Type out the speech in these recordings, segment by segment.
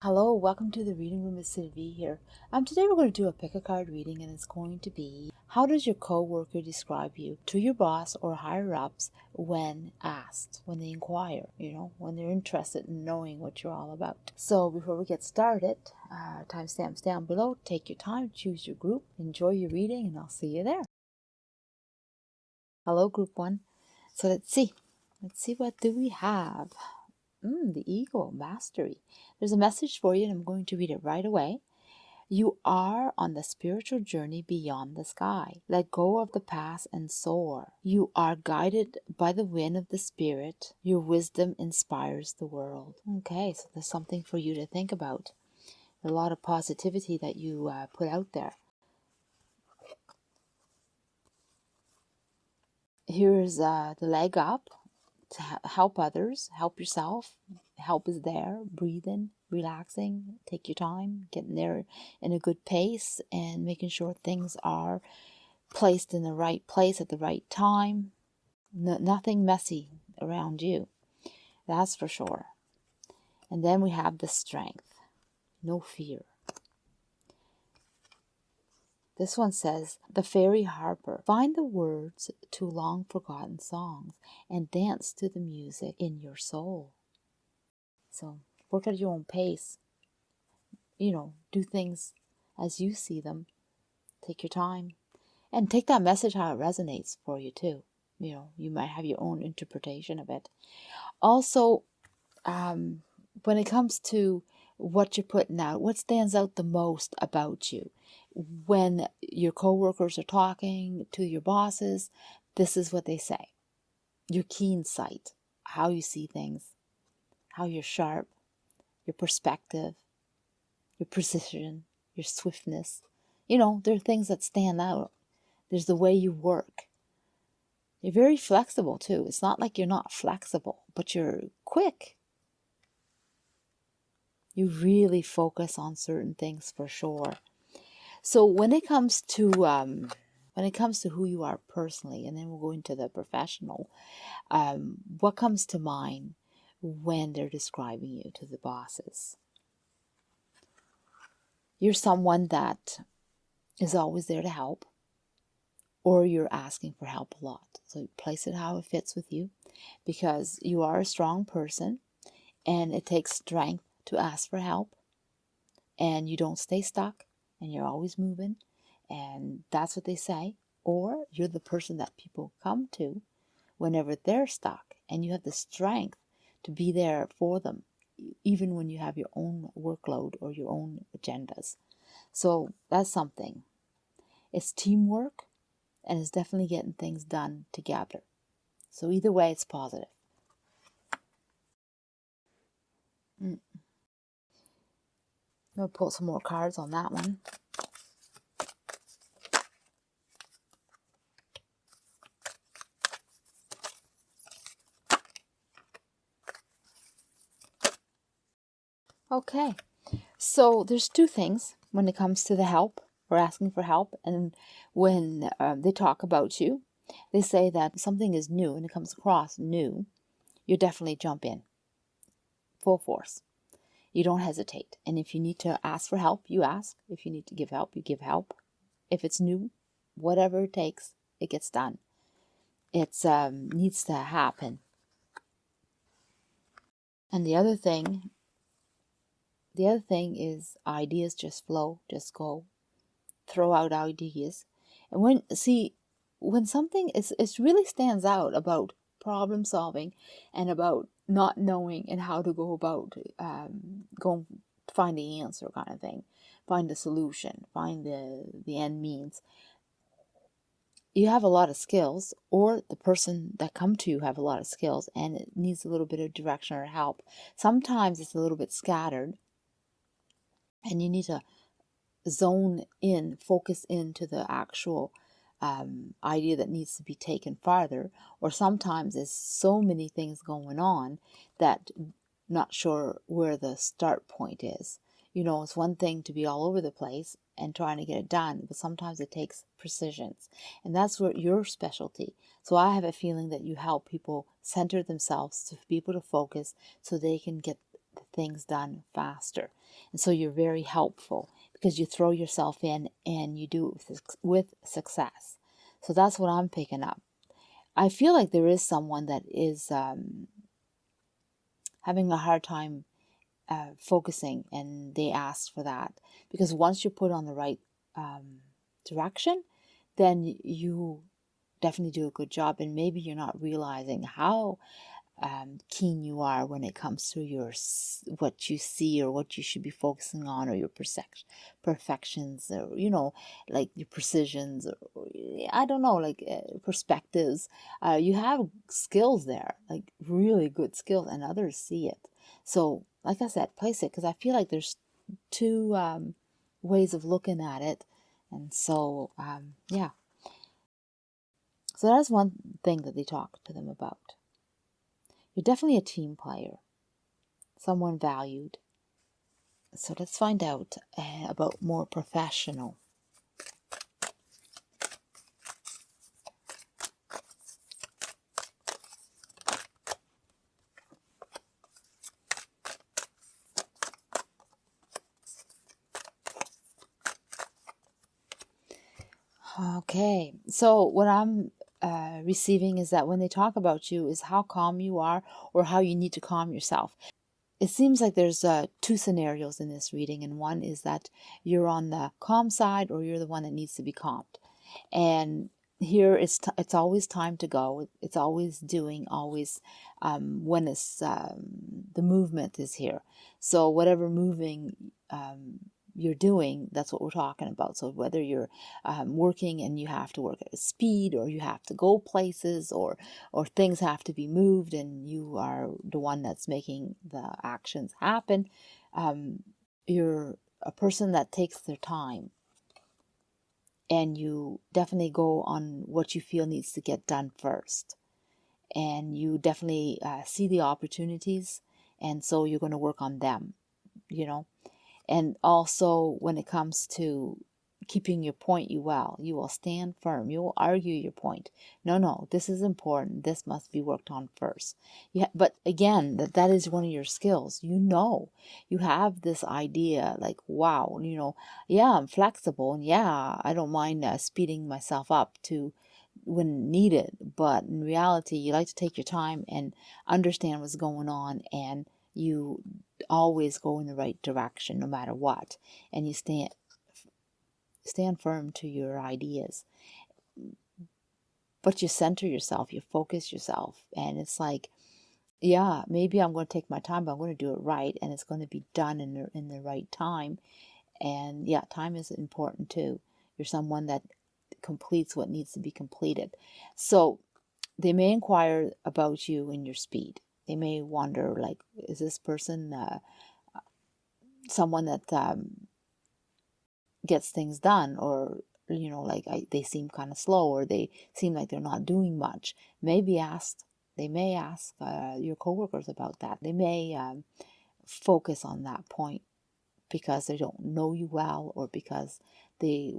Hello, welcome to the reading room with Sylvie here. Today we're going to do a pick a card reading, and it's going to be, how does your co-worker describe you to your boss or higher ups when asked, when they inquire, when they're interested in knowing what you're all about. So before we get started, timestamps down below. Take your time, choose your group, enjoy your reading, and I'll see you there. Hello, group one. So let's see what do we have. The ego, mastery. There's a message for you, and I'm going to read it right away. You are on the spiritual journey beyond the sky. Let go of the past and soar. You are guided by the wind of the spirit. Your wisdom inspires the world. Okay, so there's something for you to think about. A lot of positivity that you put out there. Here's the leg up. To help others, help yourself. Help is there. Breathing, relaxing, take your time, getting there in a good pace, and making sure things are placed in the right place at the right time. Nothing messy around you, that's for sure. And then we have the strength, no fear. This one says, the fairy harper. Find the words to long forgotten songs and dance to the music in your soul. So work at your own pace. Do things as you see them. Take your time. And take that message how it resonates for you too. You might have your own interpretation of it. Also, when it comes to what you're putting out, what stands out the most about you? When your coworkers are talking to your bosses, this is what they say. Your keen sight, how you see things, how you're sharp, your perspective, your precision, your swiftness. There are things that stand out. There's the way you work. You're very flexible too. It's not like you're not flexible, but you're quick. You really focus on certain things for sure. So when it comes to who you are personally, and then we'll go into the professional, what comes to mind when they're describing you to the bosses? You're someone that is always there to help, or you're asking for help a lot. So place it how it fits with you, because you are a strong person, and it takes strength to ask for help, and you don't stay stuck, and you're always moving, and that's what they say. Or you're the person that people come to whenever they're stuck, and you have the strength to be there for them, even when you have your own workload or your own agendas. So that's something. It's teamwork, and it's definitely getting things done together. So either way, it's positive. I'll pull some more cards on that one. Okay, so there's two things when it comes to the help or asking for help, and when they talk about you, they say that something is new and it comes across new, you definitely jump in full force. You don't hesitate, and if you need to ask for help, you ask. If you need to give help, you give help. If it's new, whatever it takes, it gets done. It needs to happen. And the other thing is ideas just flow, just go. Throw out ideas. And when something it really stands out about problem solving and about not knowing and how to go about find the answer kind of thing, find the solution, find the end means. You have a lot of skills, or the person that come to you have a lot of skills, and it needs a little bit of direction or help. Sometimes it's a little bit scattered, and you need to zone in, focus into the actual idea that needs to be taken farther. Or sometimes there's so many things going on that not sure where the start point is. It's one thing to be all over the place and trying to get it done, but sometimes it takes precision, and that's where your specialty. So I have a feeling that you help people center themselves to be able to focus so they can get the things done faster. And so you're very helpful because you throw yourself in and you do it with success. So that's what I'm picking up. I feel like there is someone that is having a hard time focusing, and they ask for that, because once you put on the right direction, then you definitely do a good job, and maybe you're not realizing how keen you are when it comes to your what you see or what you should be focusing on, or your perfections, or like your precisions, or I don't know, like perspectives. You have skills there, like really good skills, and others see it. So like I said, place it, because I feel like there's two ways of looking at it. And so yeah, so that's one thing that they talk to them about. You're definitely a team player, someone valued. So let's find out about more professional. Okay, so what I'm receiving is that when they talk about you is how calm you are, or how you need to calm yourself. It seems like there's two scenarios in this reading, and one is that you're on the calm side, or you're the one that needs to be calmed. And here it's always time to go. It's always doing, always when it's the movement is here. So whatever moving you're doing, that's what we're talking about. So whether you're working and you have to work at a speed, or you have to go places, or things have to be moved and you are the one that's making the actions happen, you're a person that takes their time, and you definitely go on what you feel needs to get done first, and you definitely see the opportunities, and so you're going to work on them, and also when it comes to keeping your point, you will stand firm. You will argue your point. No, this is important. This must be worked on first. But again, that is one of your skills. You have this idea like, wow, yeah, I'm flexible, and yeah, I don't mind speeding myself up to when needed. But in reality, you like to take your time and understand what's going on, and you always go in the right direction no matter what, and you stand firm to your ideas, but you center yourself, you focus yourself, and it's like, yeah, maybe I'm going to take my time, but I'm going to do it right, and it's going to be done in the right time. And yeah, time is important too. You're someone that completes what needs to be completed. So they may inquire about you and your speed. They may wonder, like, is this person someone that gets things done, or like they seem kind of slow, or they seem like they're not doing much. They may ask your coworkers about that. They may focus on that point because they don't know you well, or because they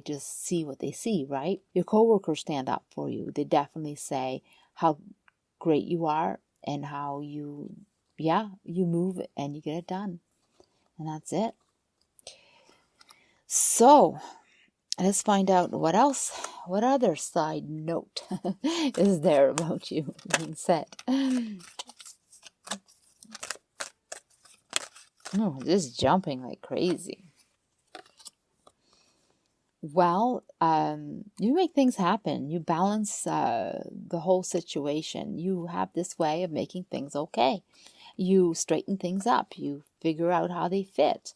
just see what they see, right? Your coworkers stand up for you. They definitely say how great you are, and how you move and you get it done. And that's it. So let's find out what other side note is there about you being said. Oh, just jumping like crazy. Well, you make things happen. You balance the whole situation. You have this way of making things okay. You straighten things up. You figure out how they fit.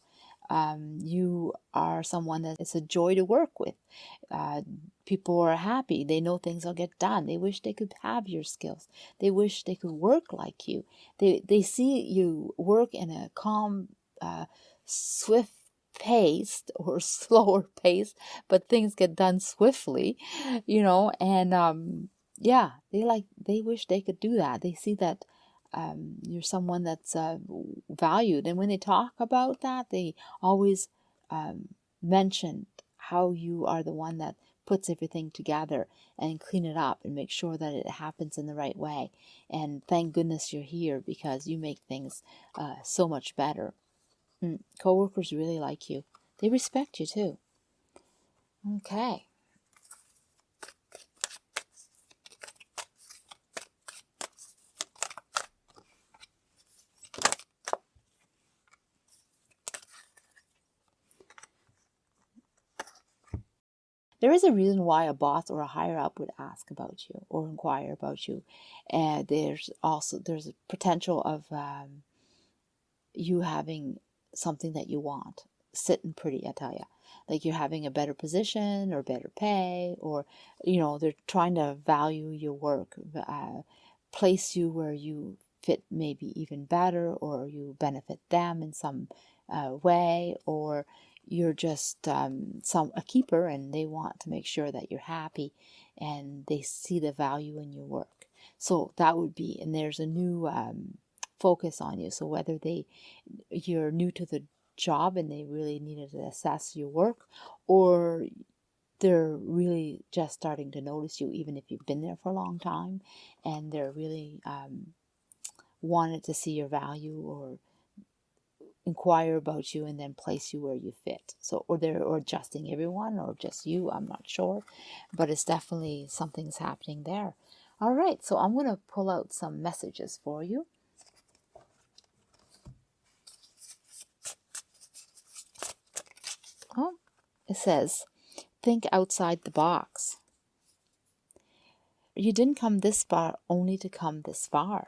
You are someone that it's a joy to work with. People are happy. They know things will get done. They wish they could have your skills. They wish they could work like you. They see you work in a calm, swift paced or slower pace, but things get done swiftly, and yeah, they wish they could do that. They see that you're someone that's valued, and when they talk about that, they always mention how you are the one that puts everything together and clean it up and make sure that it happens in the right way. And thank goodness you're here, because you make things so much better. Coworkers really like you. They respect you too. Okay. There is a reason why a boss or a higher up would ask about you or inquire about you. And there's a potential of you having something that you want sitting pretty, I tell you. Like you're having a better position or better pay, or, they're trying to value your work, place you where you fit maybe even better, or you benefit them in some way, or you're just a keeper and they want to make sure that you're happy and they see the value in your work. So that would be, and there's a new focus on you. So whether you're new to the job and they really needed to assess your work, or they're really just starting to notice you, even if you've been there for a long time, and they're really wanted to see your value or inquire about you and then place you where you fit. So, or they're adjusting everyone or just you, I'm not sure, but it's definitely something's happening there. All right, so I'm going to pull out some messages for you. Oh, it says, think outside the box. You didn't come this far only to come this far.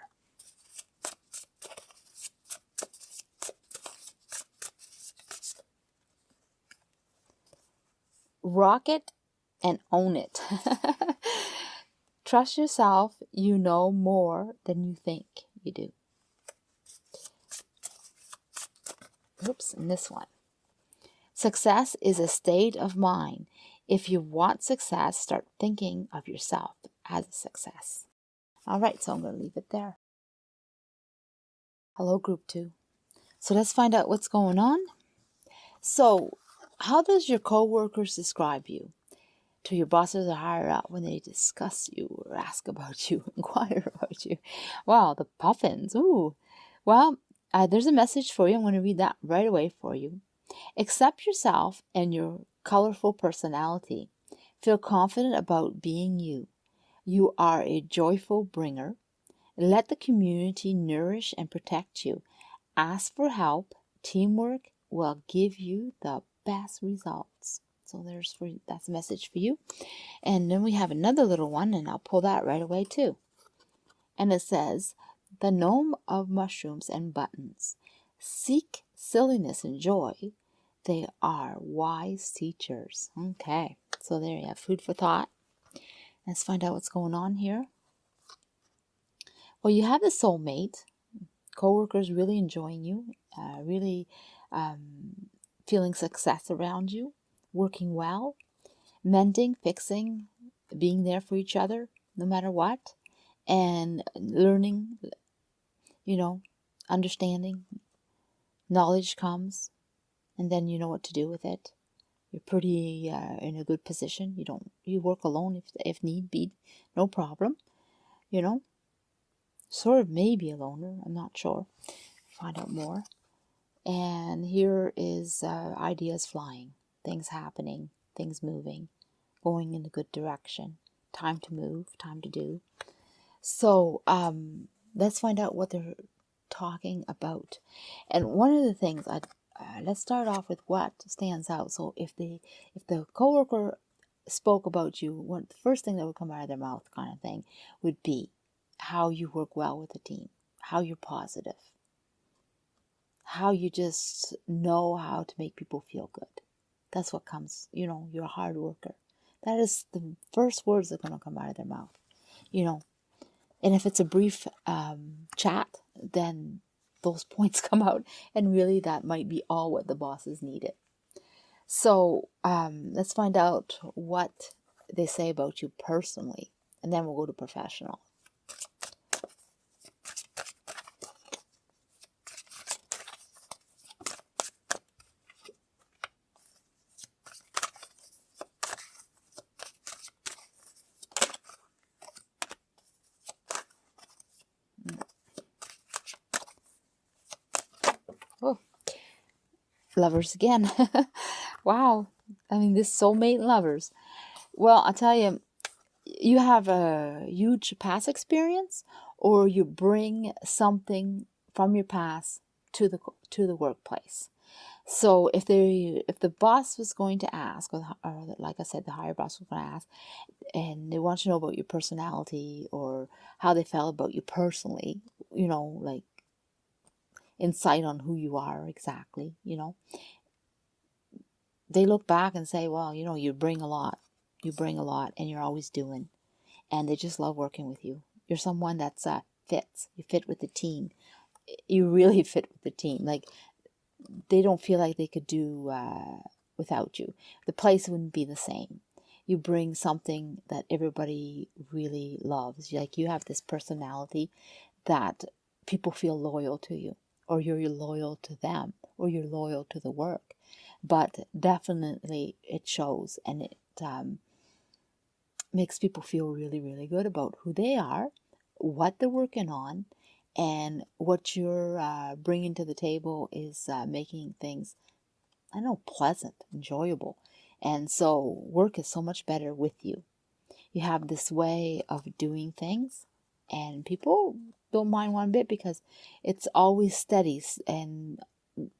Rock it and own it. Trust yourself. You know more than you think you do. Oops, and this one. Success is a state of mind. If you want success, start thinking of yourself as a success. All right, so I'm going to leave it there. Hello, group 2. So let's find out what's going on. So, how does your coworkers describe you to your bosses or higher up when they discuss you or ask about you, inquire about you? Wow, the puffins. Ooh. Well, there's a message for you. I'm going to read that right away for you. Accept yourself and your colorful personality. Feel confident about being you. You are a joyful bringer. Let the community nourish and protect you. Ask for help. Teamwork will give you the best results. So that's a message for you. And then we have another little one, and I'll pull that right away too. And it says, the gnome of mushrooms and buttons. Seek silliness and joy. They are wise teachers. Okay, so there you have food for thought. Let's find out what's going on here. Well, you have the soulmate. Coworkers really enjoying you, really feeling success around you, working well, mending, fixing, being there for each other no matter what, and learning, understanding. Knowledge comes, and then you know what to do with it. You're pretty in a good position. You work alone if need be, no problem. Sort of maybe a loner. I'm not sure. Find out more. And here is ideas flying, things happening, things moving, going in a good direction. Time to move, time to do. So let's find out what they're talking about. And one of the things let's start off with what stands out. So if the coworker spoke about you, the first thing that would come out of their mouth, kind of thing, would be how you work well with the team, how you're positive, how you just know how to make people feel good. That's what comes. You're a hard worker. That is the first words that are going to come out of their mouth. And if it's a brief chat, then those points come out, and really that might be all what the bosses needed. So let's find out what they say about you personally, and then we'll go to professional. lovers again. Wow. I mean, this soulmate lovers. Well, I'll tell you, you have a huge past experience, or you bring something from your past to the workplace. So if the boss was going to ask, or like I said, the higher boss was going to ask, and they want to know about your personality or how they felt about you personally, like insight on who you are exactly, they look back and say, well, you bring a lot, and you're always doing, and they just love working with you. You're someone that's fits. You fit with the team. You really fit with the team. Like, they don't feel like they could do without you. The place wouldn't be the same. You bring something that everybody really loves. Like, you have this personality that people feel loyal to you, or you're loyal to them, or you're loyal to the work. But definitely it shows, and it makes people feel really, really good about who they are, what they're working on, and what you're bringing to the table is making things, pleasant, enjoyable. And so work is so much better with you. You have this way of doing things, and people don't mind one bit because it's always steady and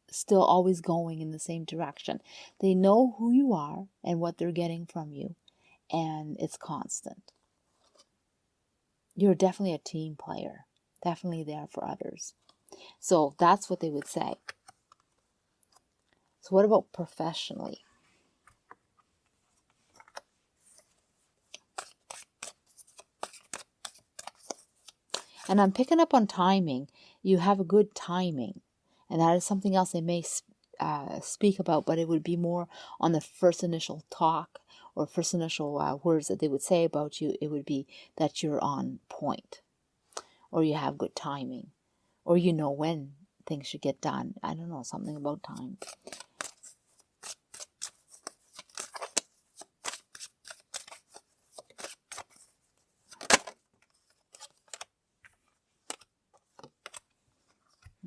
still always going in the same direction. They know who you are and what they're getting from you, and it's constant. You're definitely a team player, definitely there for others. So that's what they would say. So what about professionally? And I'm picking up on timing. You have a good timing. And that is something else they may speak about, but it would be more on the first initial talk or first initial words that they would say about you. It would be that you're on point, or you have good timing, or you know when things should get done. I don't know, something about time.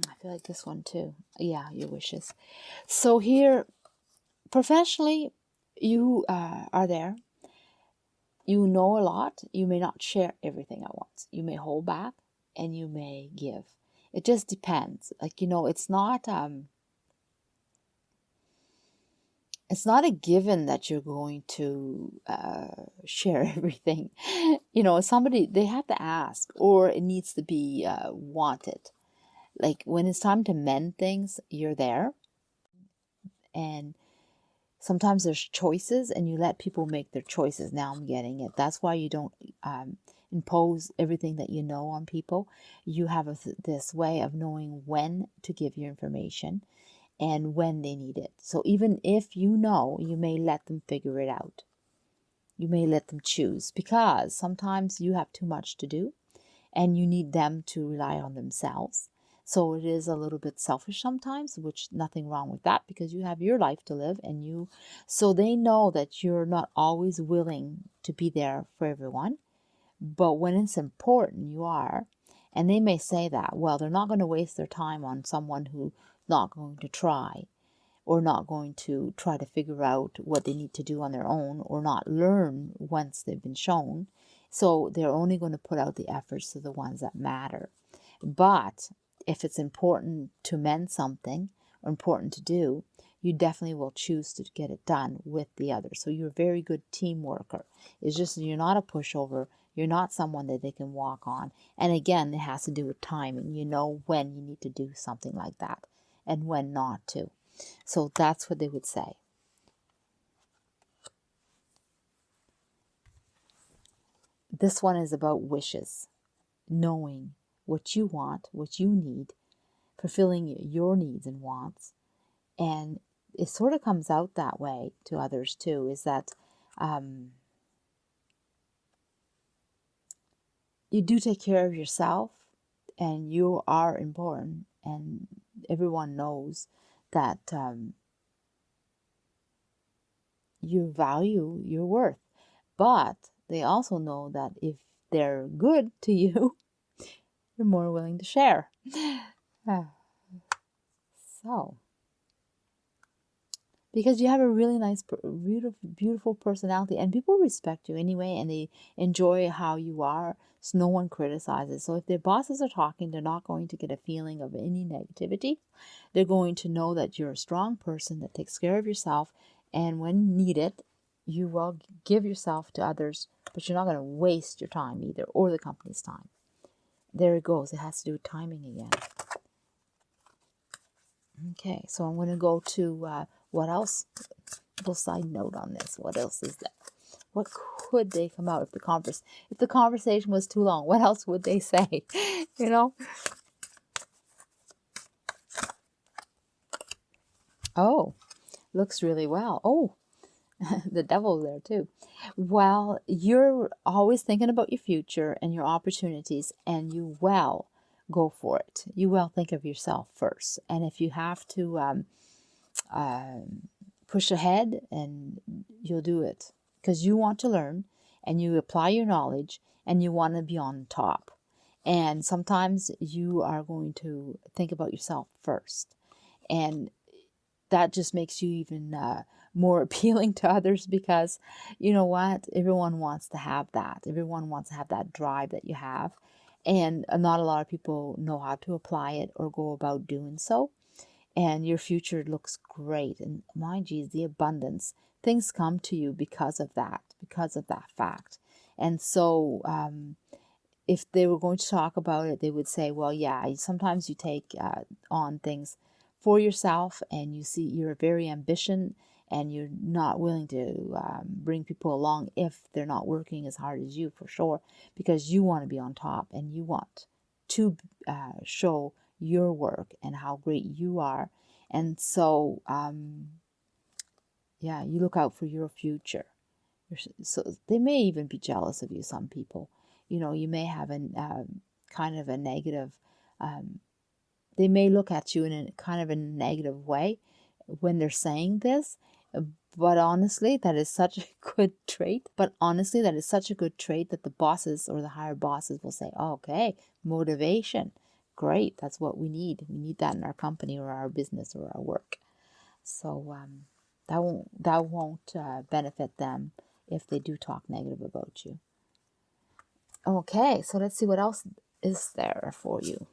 I feel like this one too. Yeah, your wishes. So here, professionally, you are there. You know a lot. You may not share everything at once. You may hold back, and you may give. It just depends. Like, it's not a given that you're going to share everything. Somebody, they have to ask, or it needs to be wanted. Like, when it's time to mend things, you're there. And sometimes there's choices, and you let people make their choices. Now I'm getting it. That's why you don't impose everything that you know on people. You have this way of knowing when to give your information and when they need it. So even if you know, you may let them figure it out. You may let them choose, because sometimes you have too much to do and you need them to rely on themselves. So it is a little bit selfish sometimes, which nothing wrong with that, because you have your life to live, and so they know that you're not always willing to be there for everyone. But when it's important, you are. And they may say that, well, they're not going to waste their time on someone who's not going to try, or not going to try to figure out what they need to do on their own, or not learn once they've been shown. So they're only going to put out the efforts to the ones that matter. But if it's important to mend something, or important to do, you definitely will choose to get it done with the others. So you're a very good team worker. It's just you're not a pushover. You're not someone that they can walk on. And again, it has to do with timing. You know when you need to do something like that and when not to. So that's what they would say. This one is about wishes, knowing what you want, what you need, fulfilling your needs and wants. And it sort of comes out that way to others too, is that you do take care of yourself, and you are important, and everyone knows that you value your worth. But they also know that if they're good to you, you're more willing to share. So, because you have a really nice, beautiful personality, and people respect you anyway, and they enjoy how you are. So no one criticizes. So if their bosses are talking, they're not going to get a feeling of any negativity. They're going to know that you're a strong person that takes care of yourself, and when needed, you will give yourself to others, but you're not going to waste your time either, or the company's time. There it goes. It has to do with timing again. Okay, so I'm going to go to what else? Little side note on this. What else is that? What could they come out if the conversation was too long? What else would they say? You know? Oh, looks really well. Oh, the devil's there too. Well, you're always thinking about your future and your opportunities, and you go for it. You think of yourself first. And if you have to push ahead, and you'll do it because you want to learn, and you apply your knowledge, and you want to be on top. And sometimes you are going to think about yourself first, and that just makes you even more appealing to others, because you know what, everyone wants to have that. Everyone wants to have that drive that you have, and not a lot of people know how to apply it or go about doing so. And your future looks great. And mind you, the abundance, things come to you because of that fact. And so if they were going to talk about it, they would say, well, yeah, sometimes you take on things for yourself, and you see you're very ambitious, and you're not willing to bring people along if they're not working as hard as you, for sure, because you want to be on top, and you want to show your work and how great you are. And so yeah, you look out for your future. So they may even be jealous of you, some people. You know, you may have a kind of a negative, they may look at you in a kind of a negative way when they're saying this. But honestly, that is such a good trait. That the bosses or the higher bosses will say, oh, okay, motivation. Great, that's what we need. We need that in our company or our business or our work. So that won't benefit them if they do talk negative about you. Okay, so let's see what else is there for you.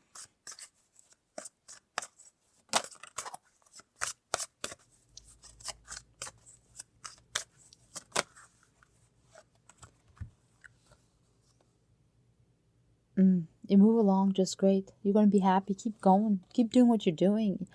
You move along just great. You're going to be happy. Keep going. Keep doing what you're doing.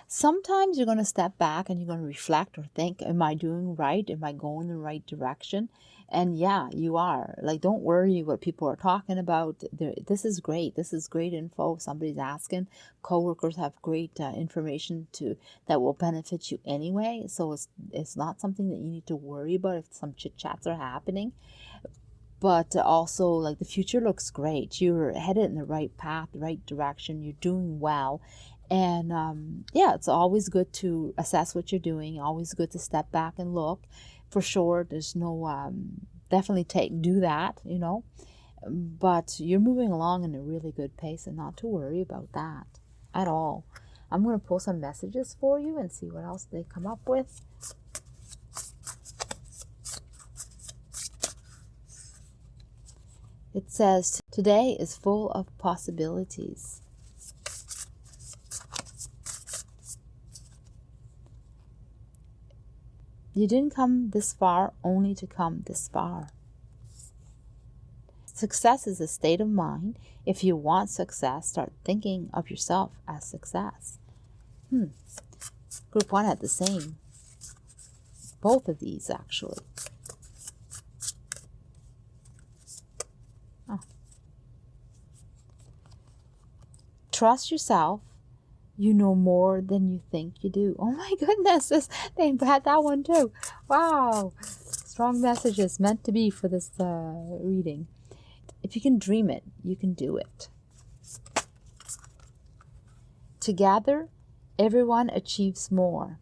Sometimes you're going to step back and you're going to reflect or think, am I doing right? Am I going in the right direction? And yeah, you are. Like, don't worry what people are talking about. This is great. This is great info. Somebody's asking. Coworkers have great information that will benefit you anyway. So it's not something that you need to worry about if some chit chats are happening. But also, like, the future looks great. You're headed in the right path, the right direction. You're doing well. And yeah, it's always good to assess what you're doing. Always good to step back and look. For sure, there's no, definitely do that, you know. But you're moving along in a really good pace, and not to worry about that at all. I'm going to pull some messages for you and see what else they come up with. It says, today is full of possibilities. You didn't come this far only to come this far. Success is a state of mind. If you want success, start thinking of yourself as success. Group 1 had the same. Both of these, actually. Trust yourself. You know more than you think you do. Oh my goodness, they had that one too. Wow. Strong messages meant to be for this reading. If you can dream it, you can do it. Together, everyone achieves more.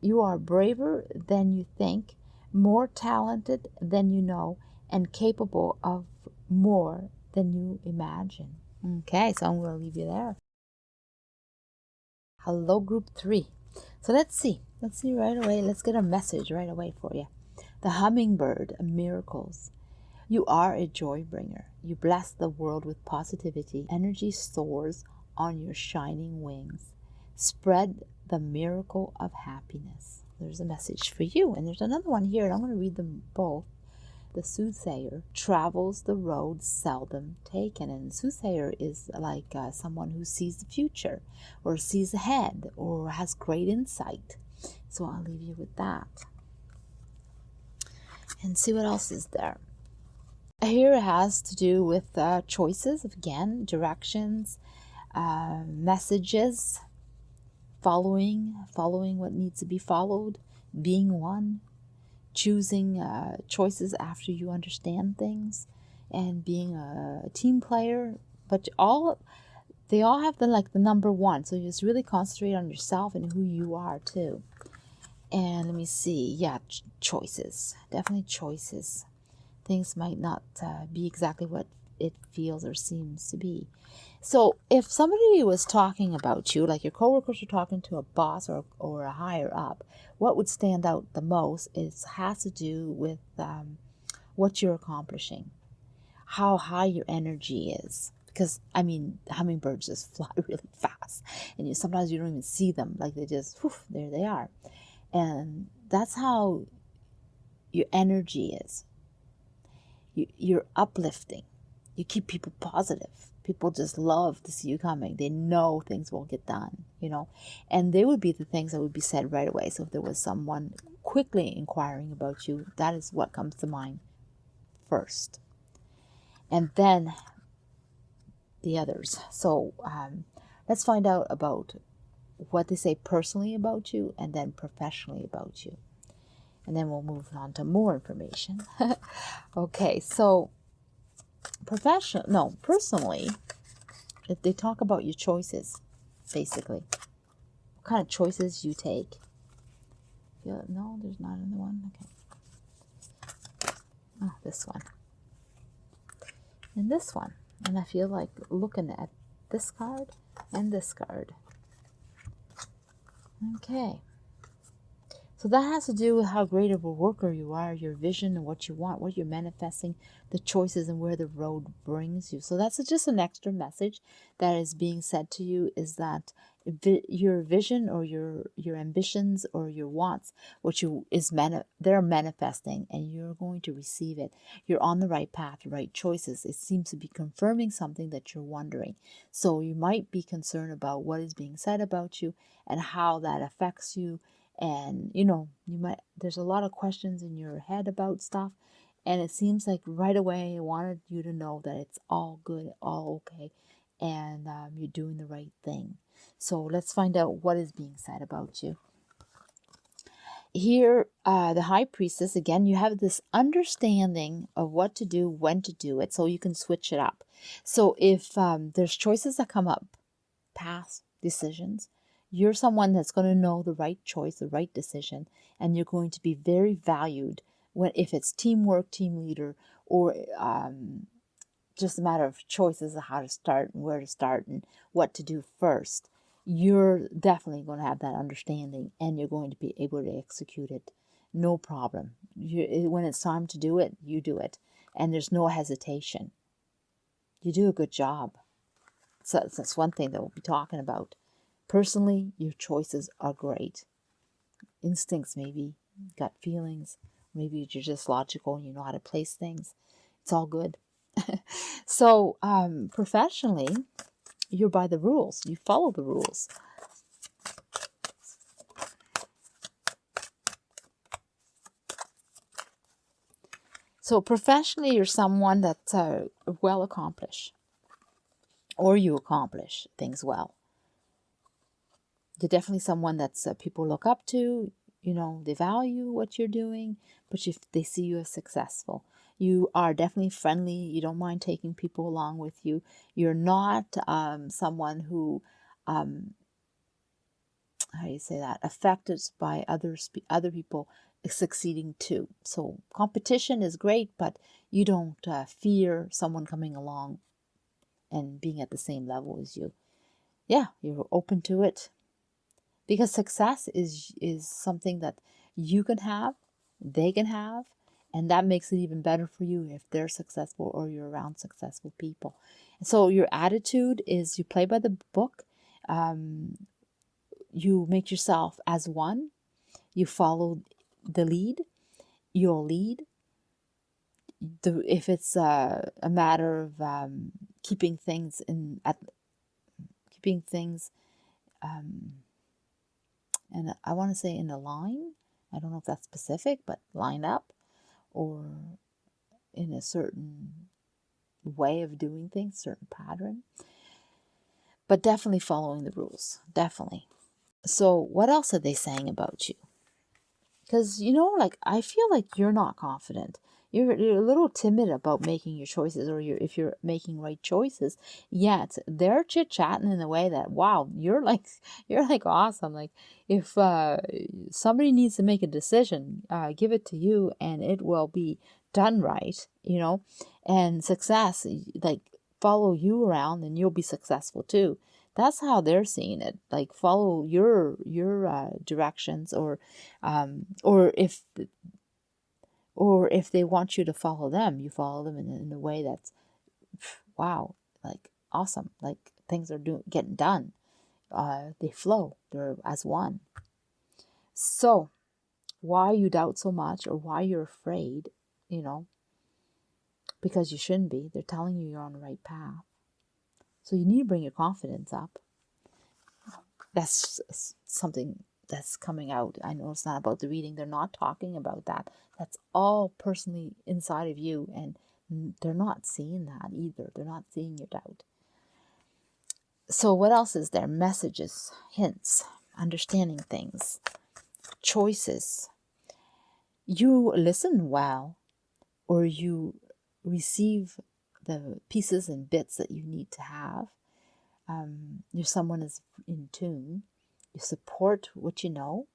You are braver than you think, more talented than you know, and capable of more than you imagine. Okay, so I'm going to leave you there. Hello, group 3. So let's see right away. Let's get a message right away for you. The hummingbird, miracles. You are a joy bringer. You bless the world with positivity. Energy soars on your shining wings. Spread the miracle of happiness. There's a message for you. And there's another one here, and I'm going to read them both. The soothsayer travels the road seldom taken. And soothsayer is like someone who sees the future or sees ahead or has great insight. So I'll leave you with that. And see what else is there. Here it has to do with choices, again, directions, messages, following what needs to be followed, being one, choosing choices after you understand things, and being a team player. But they all have the number one. So you just really concentrate on yourself and who you are too. And let me see. Yeah, choices. Definitely choices. Things might not be exactly what it feels or seems to be. So if somebody was talking about you, like your coworkers are talking to a boss or a higher up, what would stand out the most has to do with what you're accomplishing, how high your energy is. Because, I mean, hummingbirds just fly really fast. And sometimes you don't even see them. Like they just, whew, there they are. And that's how your energy is. You're uplifting. You keep people positive. People just love to see you coming. They know things will get done, and they would be the things that would be said right away. So if there was someone quickly inquiring about you, that is what comes to mind first. And then the others. So let's find out about what they say personally about you and then professionally about you. And then we'll move on to more information. Okay, so personally, if they talk about your choices, basically, what kind of choices you take. No, there's not another one. Okay. Oh, this one. And this one. And I feel like looking at this card and this card. Okay. So that has to do with how great of a worker you are, your vision and what you want, what you're manifesting, the choices and where the road brings you. So that's just an extra message that is being said to you, is that your vision or your ambitions or your wants, they're manifesting and you're going to receive it. You're on the right path, right choices. It seems to be confirming something that you're wondering. So you might be concerned about what is being said about you and how that affects you. And there's a lot of questions in your head about stuff, and it seems like right away I wanted you to know that it's all good, all okay, and you're doing the right thing. So let's find out what is being said about you. Here, the high priestess, again, you have this understanding of what to do, when to do it, so you can switch it up. So if there's choices that come up, past decisions, you're someone that's going to know the right choice, the right decision, and you're going to be very valued if it's teamwork, team leader, or just a matter of choices of how to start and where to start and what to do first. You're definitely going to have that understanding and you're going to be able to execute it. No problem. When it's time to do it, you do it. And there's no hesitation. You do a good job. So that's one thing that we'll be talking about. Personally, your choices are great. Instincts, maybe, gut feelings, maybe you're just logical and you know how to place things. It's all good. So, professionally, you're by the rules. You follow the rules. So, professionally, you're someone that's well accomplished, or you accomplish things well. You're definitely someone that's people look up to. They value what you're doing, but they see you as successful. You are definitely friendly. You don't mind taking people along with you. You're not someone who, how do you say that, affected by other people succeeding too. So competition is great, but you don't fear someone coming along and being at the same level as you. Yeah, you're open to it. Because success is something that you can have, they can have, and that makes it even better for you if they're successful or you're around successful people. So your attitude is you play by the book. You make yourself as one. You follow the lead. You'll lead. If it's a matter of keeping things and I want to say in a line. I don't know if that's specific, but line up or in a certain way of doing things, certain pattern. But definitely following the rules. Definitely. So what else are they saying about you? Because, I feel like you're not confident. You're a little timid about making your choices, or if you're making right choices. Yet they're chit-chatting in a way that, wow, you're like awesome. Like if somebody needs to make a decision, give it to you and it will be done right, and success, like follow you around and you'll be successful too. That's how they're seeing it. Like follow your directions, or if they want you to follow them, you follow them in a way that's wow, like awesome. Like things are getting done. They flow. They're as one. So why you doubt so much, or why you're afraid, because you shouldn't be. They're telling you you're on the right path. So you need to bring your confidence up. That's something that's coming out. I know it's not about the reading. They're not talking about that. That's all personally inside of you, and they're not seeing that either. They're not seeing your doubt. So what else is there? Messages, hints, understanding things, choices. You listen well, or you receive the pieces and bits that you need to have. You're someone is in tune. You support what you know.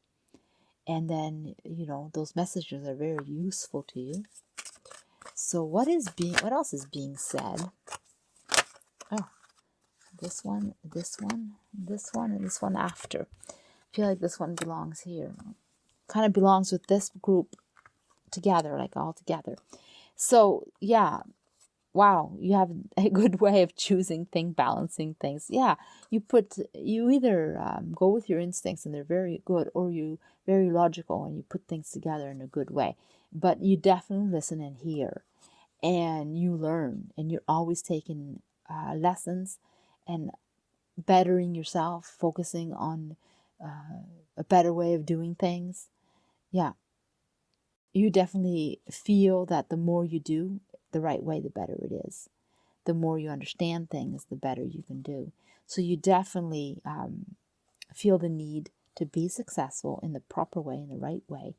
And then, those messages are very useful to you. So what else is being said? Oh, this one, and this one after. I feel like this one belongs here. Kind of belongs with this group together, like all together. So, yeah. Wow, you have a good way of choosing things, balancing things. Yeah, you either go with your instincts and they're very good, or you very logical and you put things together in a good way. But you definitely listen and hear, and you learn, and you're always taking lessons and bettering yourself, focusing on a better way of doing things. Yeah, you definitely feel that the more you do the right way, the better it is. The more you understand things, the better you can do. So you definitely feel the need to be successful in the proper way, in the right way.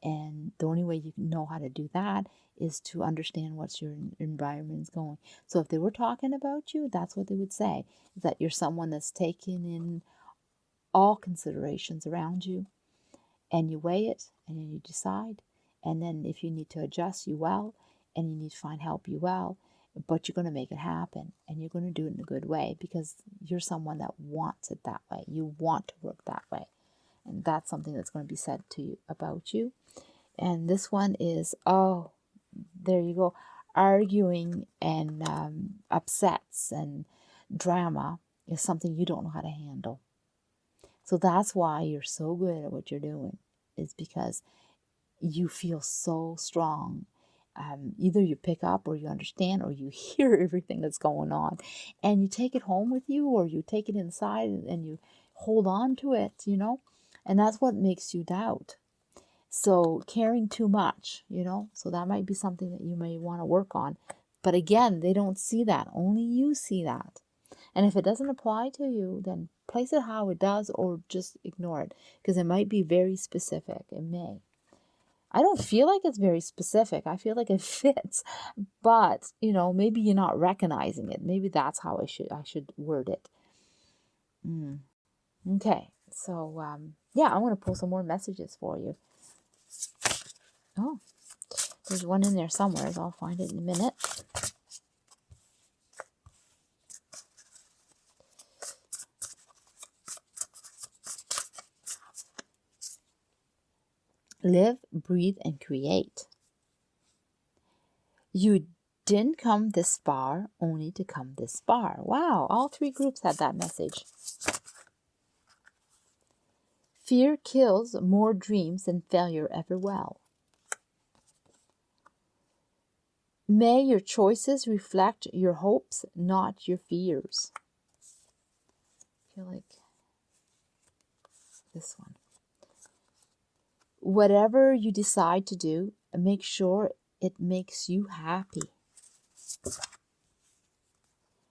And the only way you know how to do that is to understand what's your environment is going. So if they were talking about you, that's what they would say, is that you're someone that's taking in all considerations around you, and you weigh it, and then you decide. And then if you need to adjust, you will, and you need to find help, you will. But you're going to make it happen, and you're going to do it in a good way, because you're someone that wants it that way. You want to work that way. And that's something that's going to be said to you about you. And this one is, oh, there you go. Arguing and upsets and drama is something you don't know how to handle. So that's why you're so good at what you're doing, is because you feel so strong. Either you pick up, or you understand, or you hear everything that's going on, and you take it home with you, or you take it inside and you hold on to it, and that's what makes you doubt. So caring too much, so that might be something that you may want to work on. But again, they don't see that. Only you see that. And if it doesn't apply to you, then place it how it does, or just ignore it, because it might be very specific. It may. I don't feel like it's very specific. I feel like it fits, but maybe you're not recognizing it. Maybe that's how I should word it. Okay, so yeah, I'm gonna pull some more messages for you. Oh, there's one in there somewhere. I'll find it in a minute. Live, breathe, and create. You didn't come this far only to come this far. Wow, all three groups had that message. Fear kills more dreams than failure ever will. May your choices reflect your hopes, not your fears. I feel like this one. Whatever you decide to do, make sure it makes you happy.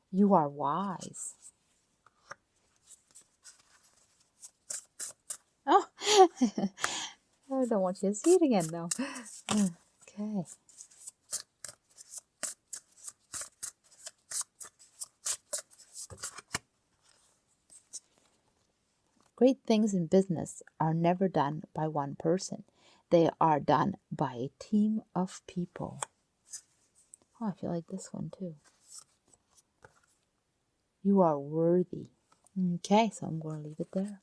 You are wise. Oh, I don't want you to see it again, though. Okay. Great things in business are never done by one person. They are done by a team of people. Oh, I feel like this one too. You are worthy. Okay, so I'm going to leave it there.